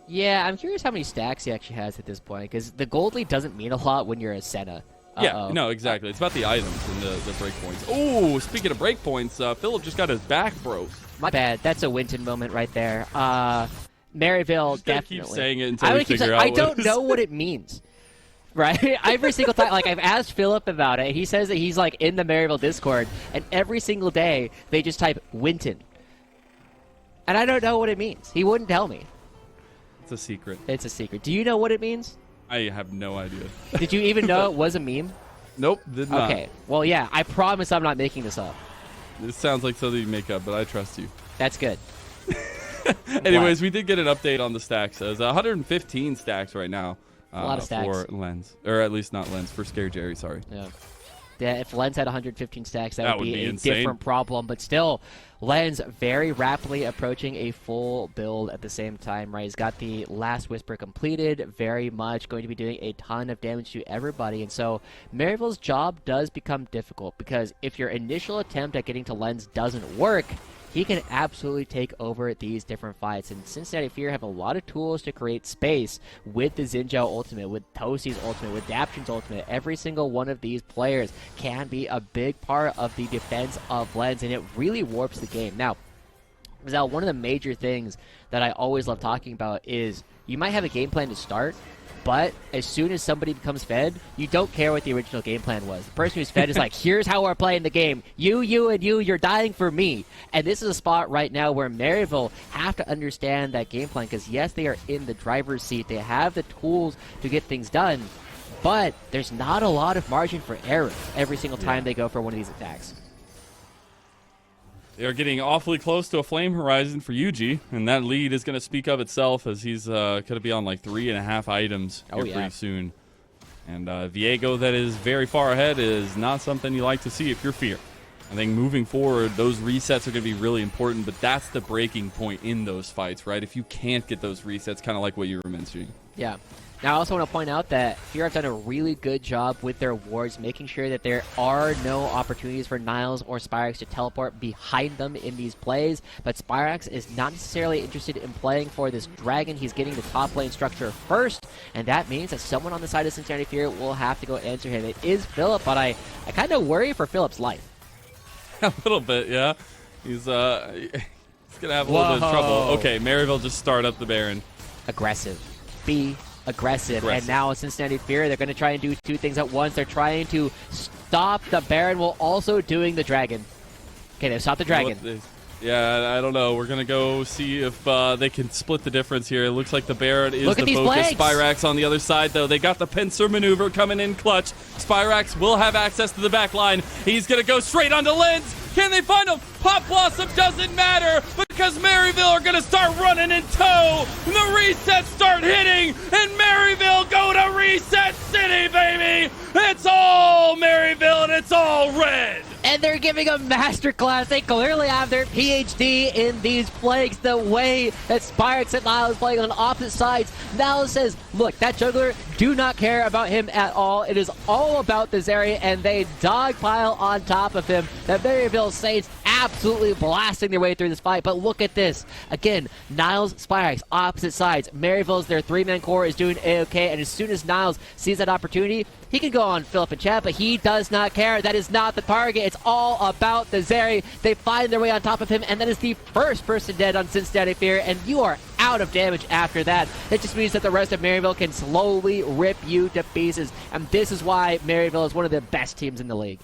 Yeah, I'm curious how many stacks he actually has at this point, because the gold lead doesn't mean a lot when you're a Senna. Yeah, no, exactly. It's about the items and the breakpoints. Oh, speaking of breakpoints, Phillip just got his back broke. My bad. That's a Winton moment right there. Maryville definitely. Keep saying it until we figure out I don't know what it means. Right? Every single time, like, I've asked Phillip about it. He says that he's, like, in the Maryville Discord, and every single day they just type Winton. And I don't know what it means. He wouldn't tell me. It's a secret. It's a secret. Do you know what it means? I have no idea. Did you even know it was a meme? Nope, did not. Okay, well, yeah, I promise I'm not making this up. This sounds like something you make up, but I trust you. That's good. Anyways, we did get an update on the stacks. There's 115 stacks right now. A lot of stacks. For Lens. Or at least not Lens, for Scary Jerry, sorry. Yeah, if Lens had 115 stacks, that would be a insane. different problem. But still, Lens very rapidly approaching a full build at the same time, right? He's got the Last Whisper completed, very much going to be doing a ton of damage to everybody. And so Maryville's job does become difficult, because if your initial attempt at getting to Lens doesn't work, he can absolutely take over these different fights. And Cincinnati Fear have a lot of tools to create space with the Xin Zhao ultimate, with Tosi's ultimate, with Daption's ultimate. Every single one of these players can be a big part of the defense of Lens, and it really warps the game. Now, one of the major things that I always love talking about is you might have a game plan to start, but as soon as somebody becomes fed, you don't care what the original game plan was. The person who's fed is like, here's how we're playing the game. You, and you're dying for me. And this is a spot right now where Maryville have to understand that game plan, because yes, they are in the driver's seat. They have the tools to get things done, but there's not a lot of margin for error every single time they go for one of these attacks. They're getting awfully close to a flame horizon for Yuji, and that lead is going to speak of itself, as he's going to be on like 3.5 items here pretty soon. And Viego, that is very far ahead, is not something you like to see if you're Fear. I think moving forward, those resets are going to be really important, but that's the breaking point in those fights, right? If you can't get those resets, kind of like what you were mentioning. Yeah. Now, I also want to point out that Fear have done a really good job with their wards, making sure that there are no opportunities for Niles or Spyrax to teleport behind them in these plays. But Spyrax is not necessarily interested in playing for this dragon. He's getting the top lane structure first, and that means that someone on the side of Cincinnati Fear will have to go answer him. It is Philip, but I kind of worry for Philip's life. A little bit, yeah. He's going to have a little bit of trouble. Okay, Maryville just start up the Baron. Aggressive. Be aggressive. And now Cincinnati Fear, they're going to try and do two things at once. They're trying to stop the Baron while also doing the dragon. Okay, they stopped the dragon. Yeah, I don't know. We're going to go see if they can split the difference here. It looks like the Baron is the focus. Spyrax on the other side, though. They got the pincer maneuver coming in clutch. Spyrax will have access to the back line. He's going to go straight onto Lens. Can they find him? Pop Blossom doesn't matter because Maryville are going to start running in tow. And the resets start hitting, and Maryville go to Reset City, baby. It's all Maryville, and it's all red. And they're giving a masterclass. They clearly have their PhD in these plagues. The way that Spyrax and Niles playing on opposite sides. Niles says, look, that jungler, do not care about him at all. It is all about this area, and they dogpile on top of him. The Maryville Saints absolutely blasting their way through this fight. But look at this. Again, Niles, Spyrax, opposite sides. Maryville's, their three-man core is doing A-okay, and as soon as Niles sees that opportunity, he can go on Philip and chat, but he does not care. That is not the target. It's all about the Zeri. They find their way on top of him, and that is the first person dead on Cincinnati Fear, and you are out of damage after that. It just means that the rest of Maryville can slowly rip you to pieces, and this is why Maryville is one of the best teams in the league.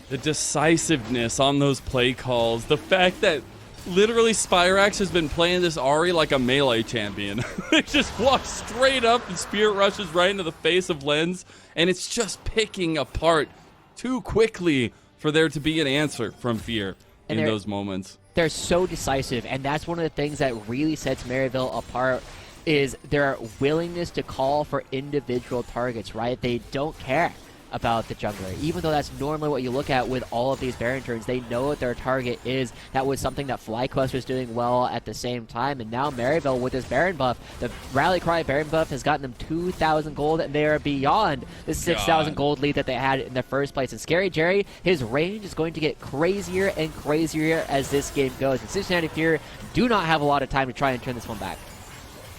The decisiveness on those play calls, the fact that literally Spyrax has been playing this Ahri like a melee champion. It just walks straight up and spirit rushes right into the face of Lens, and it's just picking apart too quickly for there to be an answer from Fear in those moments. They're so decisive, and that's one of the things that really sets Maryville apart is their willingness to call for individual targets, right? They don't care about the jungler. Even though that's normally what you look at with all of these Baron turns, they know what their target is. That was something that FlyQuest was doing well at the same time, and now Maryville with this Baron buff, the Rally Cry Baron buff has gotten them 2,000 gold, and they are beyond the 6,000 gold lead that they had in the first place. And Scary Jerry, his range is going to get crazier and crazier as this game goes, and Cincinnati Fear do not have a lot of time to try and turn this one back.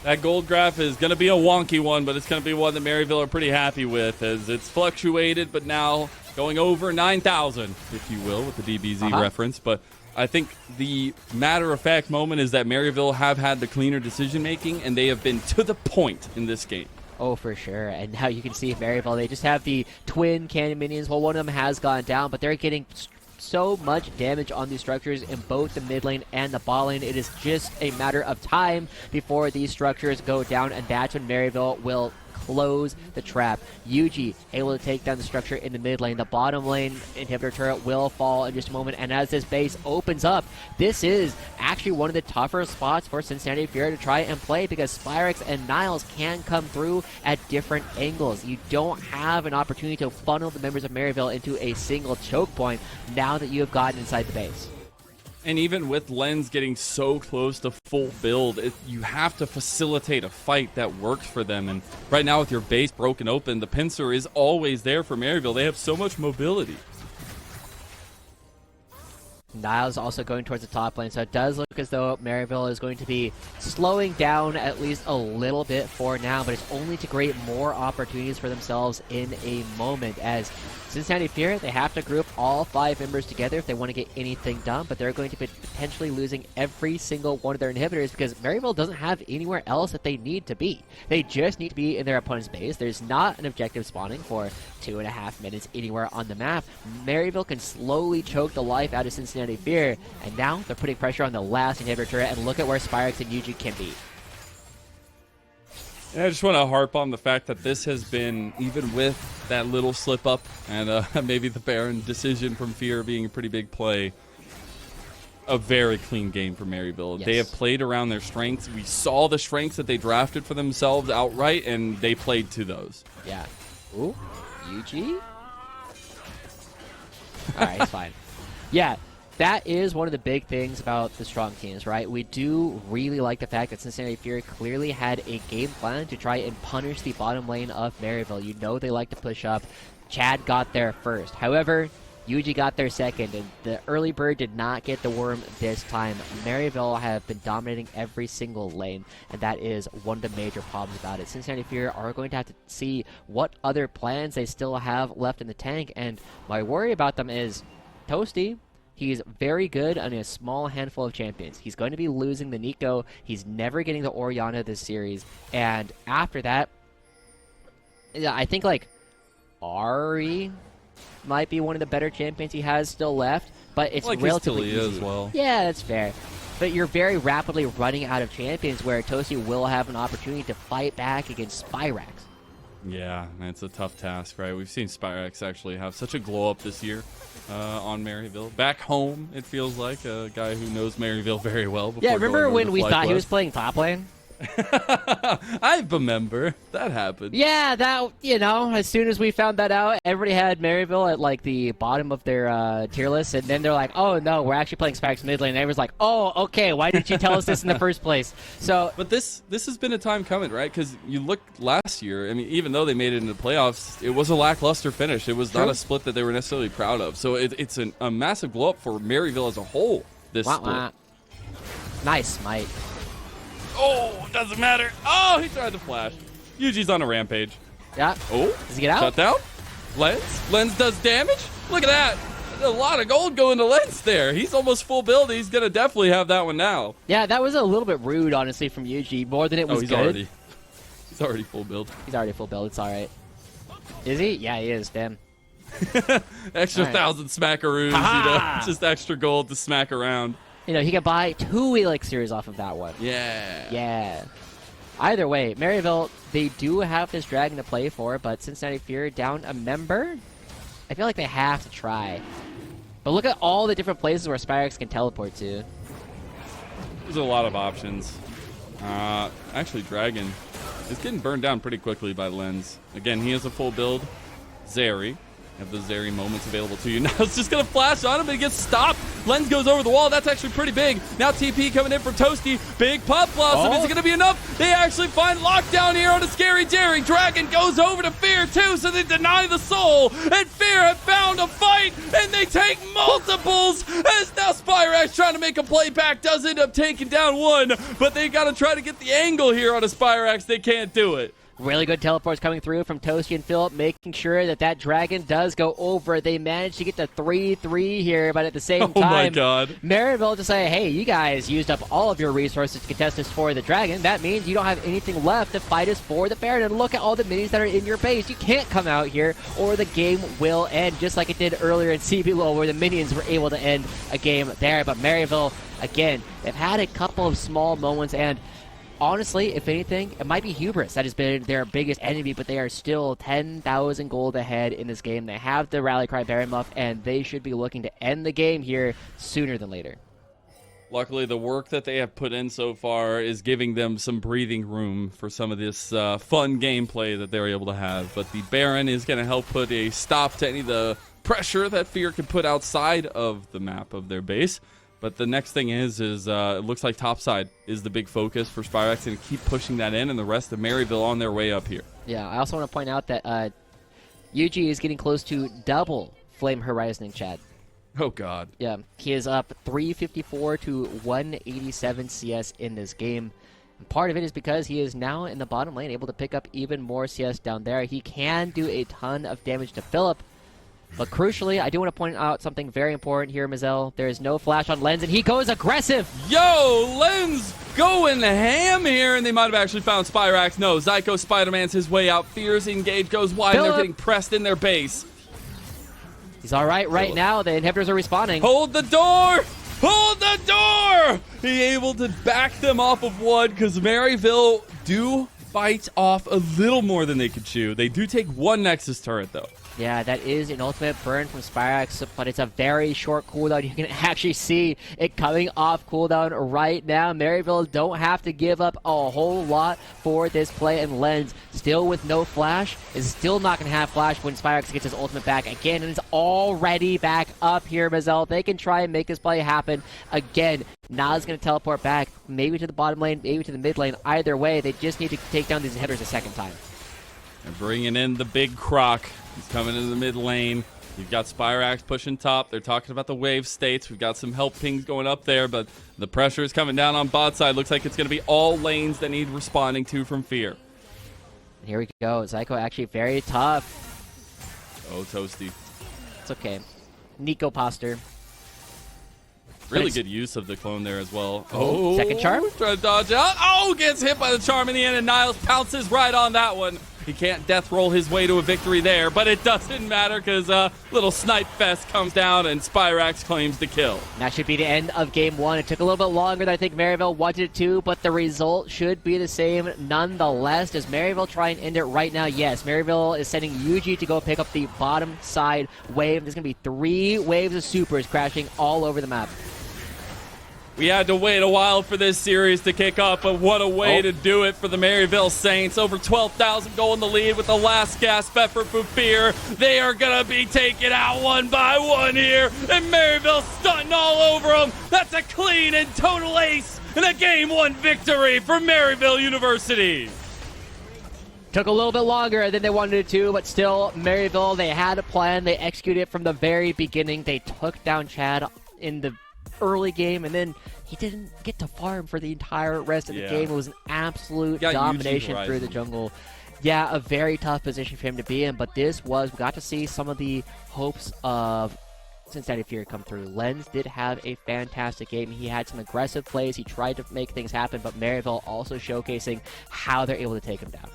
That gold graph is going to be a wonky one, but it's going to be one that Maryville are pretty happy with as it's fluctuated, but now going over 9,000, if you will, with the DBZ reference. But I think the matter-of-fact moment is that Maryville have had the cleaner decision-making, and they have been to the point in this game. Oh, for sure. And now you can see Maryville, they just have the twin cannon minions. Well, one of them has gone down, but they're getting so much damage on these structures in both the mid lane and the bot lane. It is just a matter of time before these structures go down, and that's when Maryville will close the trap. Yuji able to take down the structure in the mid lane. The bottom lane inhibitor turret will fall in just a moment, and as this base opens up, this is actually one of the tougher spots for Cincinnati Fear to try and play because Spyrax and Niles can come through at different angles. You don't have an opportunity to funnel the members of Maryville into a single choke point now that you have gotten inside the base. And even with Lens getting so close to full build, you have to facilitate a fight that works for them. And right now with your base broken open, the pincer is always there for Maryville. They have so much mobility. Niles also going towards the top lane, so it does look as though Maryville is going to be slowing down at least a little bit for now, but it's only to create more opportunities for themselves in a moment. As Cincinnati Fear, they have to group all 5 members together if they want to get anything done, but they're going to be potentially losing every single one of their inhibitors because Maryville doesn't have anywhere else that they need to be. They just need to be in their opponent's base. There's not an objective spawning for 2.5 minutes anywhere on the map. Maryville can slowly choke the life out of Cincinnati Fear, and now they're putting pressure on the last inhibitor turret, and look at where Spyrax and Yuji can be. I just want to harp on the fact that this has been, even with that little slip up and maybe the Baron decision from Fear being a pretty big play, a very clean game for Maryville. Yes. They have played around their strengths. We saw the strengths that they drafted for themselves outright, and they played to those. Yeah. Ooh, Yuji? Alright, it's fine. Yeah. that is one of the big things about the strong teams, right? We do really like the fact that Cincinnati Fear clearly had a game plan to try and punish the bottom lane of Maryville. You know they like to push up. Chad got there first. However, Yuji got there second, and the early bird did not get the worm this time. Maryville have been dominating every single lane, and that is one of the major problems about it. Cincinnati Fear are going to have to see what other plans they still have left in the tank, and my worry about them is Toasty. He's very good on a small handful of champions. He's going to be losing the Nico. He's never getting the Orianna this series. And after that, yeah, I think, like, Ari might be one of the better champions he has still left. But it's like relatively easy. As well. Yeah, that's fair. But you're very rapidly running out of champions where Toasty will have an opportunity to fight back against Spyrax. Yeah, it's a tough task, right? We've seen Spyrax actually have such a glow up this year on Maryville. Back home, it feels like a guy who knows Maryville very well. Yeah, remember when we thought he was playing top lane? I remember. That happened. Yeah, that, you know, as soon as we found that out, everybody had Maryville at, like, the bottom of their tier list, and then they're like, oh, no, we're actually playing Spyrax mid lane, and everyone's like, oh, okay, why didn't you tell us this in the first place? So, but this has been a time coming, right? Because you look last year, I mean, even though they made it into the playoffs, it was a lackluster finish. It was not a split that they were necessarily proud of. So it's a massive blow up for Maryville as a whole, this split. Nice, Mike. Oh, doesn't matter. Oh, he tried to flash. Yuji's on a rampage. Yeah. Oh, does he get out? Shut down. Lens does damage. Look at that. A lot of gold going to Lens there. He's almost full build. He's going to definitely have that one now. Yeah, that was a little bit rude, honestly, from Yuji. More than it was good. He's already full build. He's already full build. It's all right. Is he? Yeah, he is. Damn. Extra 1,000 smackaroos. You know, just extra gold to smack around. You know, he can buy 2 elixirs off of that one. Yeah. Yeah. Either way, Maryville, they do have this dragon to play for, but Cincinnati Fear down a member? I feel like they have to try. But look at all the different places where Spyrax can teleport to. There's a lot of options. Actually, Dragon is getting burned down pretty quickly by Lens. Again, he has a full build. Zeri. Have those Zeri moments available to you. Now it's just going to flash on him, but he gets stopped. Lens goes over the wall. That's actually pretty big. Now TP coming in for Toasty. Big pop blossom. Is it going to be enough? They actually find lockdown here on a scary Jerry. Dragon goes over to Fear too, so they deny the soul. And Fear have found a fight, and they take multiples. As now Spyrax trying to make a play back. Does end up taking down one, but they got to try to get the angle here on a Spyrax. They can't do it. Really good teleports coming through from Toasty and Philip, making sure that that dragon does go over. They managed to get the 3-3 here, but at the same time, oh my God, Maryville to say, hey, you guys used up all of your resources to contest us for the dragon. That means you don't have anything left to fight us for the Baron. And look at all the minions that are in your base. You can't come out here or the game will end, just like it did earlier in CBLOL, where the minions were able to end a game there. But Maryville, again, they've had a couple of small moments, and honestly, if anything, it might be hubris that has been their biggest enemy, but they are still 10,000 gold ahead in this game. They have the Rally Cry Baron buff, and they should be looking to end the game here sooner than later. Luckily, the work that they have put in so far is giving them some breathing room for some of this fun gameplay that they're able to have. But the Baron is going to help put a stop to any of the pressure that Fear can put outside of the map of their base. But the next thing is it looks like topside is the big focus for Spyrax, and keep pushing that in, and the rest of Maryville on their way up here. Yeah, I also want to point out that Yuji is getting close to double Flame Horizoning Chad. Oh, God. Yeah, he is up 354 to 187 CS in this game. And part of it is because he is now in the bottom lane, able to pick up even more CS down there. He can do a ton of damage to Philip. But crucially, I do want to point out something very important here, Mazel. There is no flash on Lens, and he goes aggressive! Yo, Lens going ham here, and they might have actually found Spyrax. No, Zyko Spider-Man's his way out. Fear's engage goes wide, and they're getting pressed in their base. He's all right now. The inhibitors are respawning. Hold the door! Hold the door! He able to back them off of one, because Maryville do fight off a little more than they could chew. They do take one Nexus turret, though. Yeah, that is an ultimate burn from Spyrax, but it's a very short cooldown. You can actually see it coming off cooldown right now. Maryville don't have to give up a whole lot for this play, and Lens still with no flash, is still not going to have flash when Spyrex gets his ultimate back again, and it's already back up here, Mazel. They can try and make this play happen again. Nas going to teleport back, maybe to the bottom lane, maybe to the mid lane. Either way, they just need to take down these hitters a second time. And bringing in the big Croc. He's coming into the mid lane. You've got Spyrax pushing top. They're talking about the wave states. We've got some help pings going up there, but the pressure is coming down on bot side. Looks like it's going to be all lanes that need responding to from Fear. Here we go. Zyko actually very tough. Oh, Toasty. It's okay. Nico Poster. Really good use of the clone there as well. Oh, second charm? Trying to dodge out. Oh, gets hit by the charm in the end, and Niles pounces right on that one. He can't death roll his way to a victory there, but it doesn't matter because little Snipe Fest comes down and Spyrax claims the kill. That should be the end of game one. It took a little bit longer than I think Maryville wanted it to, but the result should be the same nonetheless. Does Maryville try and end it right now? Yes. Maryville is sending Yuji to go pick up the bottom side wave. There's going to be 3 waves of supers crashing all over the map. We had to wait a while for this series to kick off, but what a way to do it for the Maryville Saints. Over 12,000 goal in the lead with the last gasp effort for Fear. They are going to be taken out one by one here, and Maryville stunting all over them. That's a clean and total ace and a Game 1 victory for Maryville University. Took a little bit longer than they wanted it to, but still, Maryville, they had a plan. They executed it from the very beginning. They took down Chad in the early game, and then he didn't get to farm for the entire rest of the game. It was an absolute domination through the jungle. Yeah, a very tough position for him to be in, but we got to see some of the hopes of Cincinnati Fear come through. Lens did have a fantastic game. He had some aggressive plays. He tried to make things happen, but Maryville also showcasing how they're able to take him down.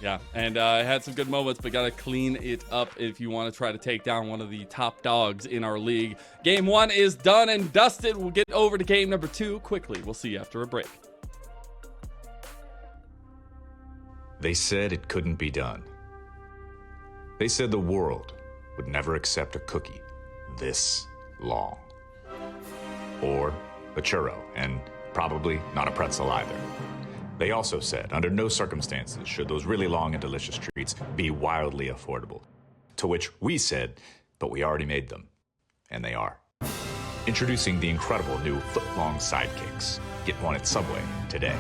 Yeah, and it had some good moments, but got to clean it up if you want to try to take down one of the top dogs in our league. Game 1 is done and dusted. We'll get over to game number 2 quickly. We'll see you after a break. They said it couldn't be done. They said the world would never accept a cookie this long. Or a churro, and probably not a pretzel either. They also said, under no circumstances should those really long and delicious treats be wildly affordable. To which we said, but we already made them. And they are. Introducing the incredible new foot-long sidekicks. Get one at Subway today.